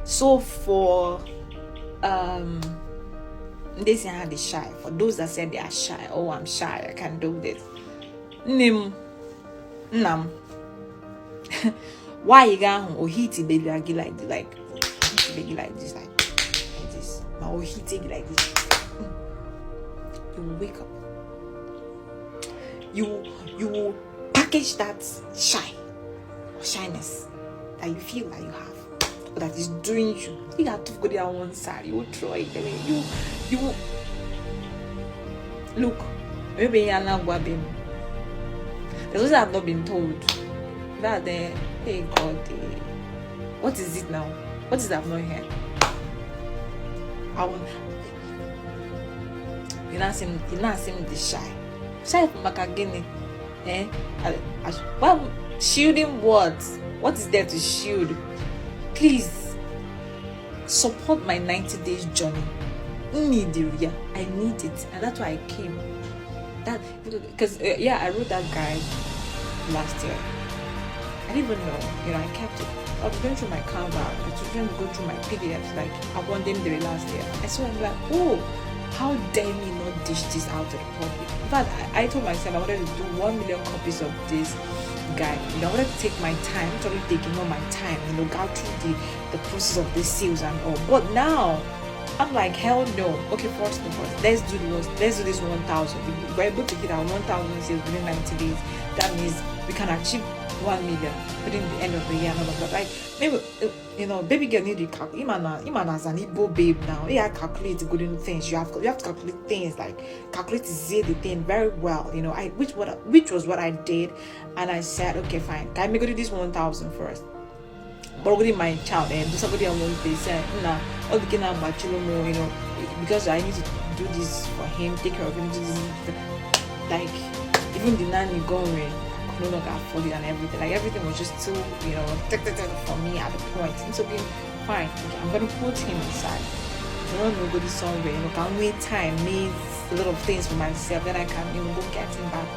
So for they say how they shy. For those that say they are shy, oh I'm shy, I can't do this. Nam. Why you got or hit baby like this, baby like this, like this. My or hit it like this. You will wake up. You will package that shyness that you feel that you have, or that is doing you. You have to go down one side. You will throw it away. You will look. Maybe you're not going. There's those that have not been told that hey God, what is it now? What is that I'm not here? You not seem the shy. Shy from Makagini. Well, shielding what? What is there to shield? Please support my 90 days journey. I need it, and that's why I came. That because I wrote that guide last year. I didn't even know, I kept it. I was going through my Canva, I was trying to go through my PDFs, like I want them the last year. And so I'm like, oh, how dare me not dish this out to the public? In fact, I told myself I wanted to do 1 million copies of this guide. I wanted to take my time, totally taking all my time, go through the process of the sales and all. But now I'm like, hell no. Okay, first, let's do this 1,000. If we're able to hit our 1,000 sales within 90 days, that means we can achieve 1 million within the end of the year and all of that. Like maybe baby girl need to calculate. Iman as an Igbo babe now. Yeah, calculate good things. You have to calculate things, like calculate the thing very well. Which was what I did, and I said, okay, fine. Can I make this 1,000 first? But my child and do somebody on one place nah, all the kina more, because I need to do this for him, take care of him, do this, like even the nanny going. No longer afford it and everything. Like everything was just too, for me at the point. And so being fine, okay, I'm gonna put him aside. I don't know, go to somewhere, can wait time, make a lot of things for myself, then I can, go get him back,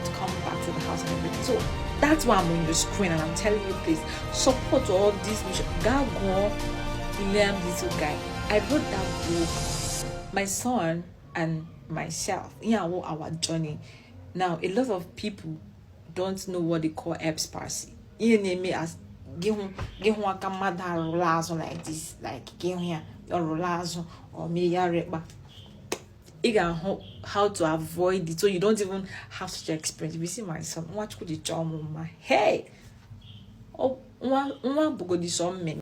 to come back to the house and everything. So that's why I'm on your screen and I'm telling you, please support all this mission. God go William little guy. I wrote that book, my son and myself, our journey. Now a lot of people don't know what they call Eps Parsi. You name me as give like this, like give here your rolazo or me yareba. How to avoid it, so you don't even have such experience. If you see my son, watch could you charm my hey? Oh, one book this on me.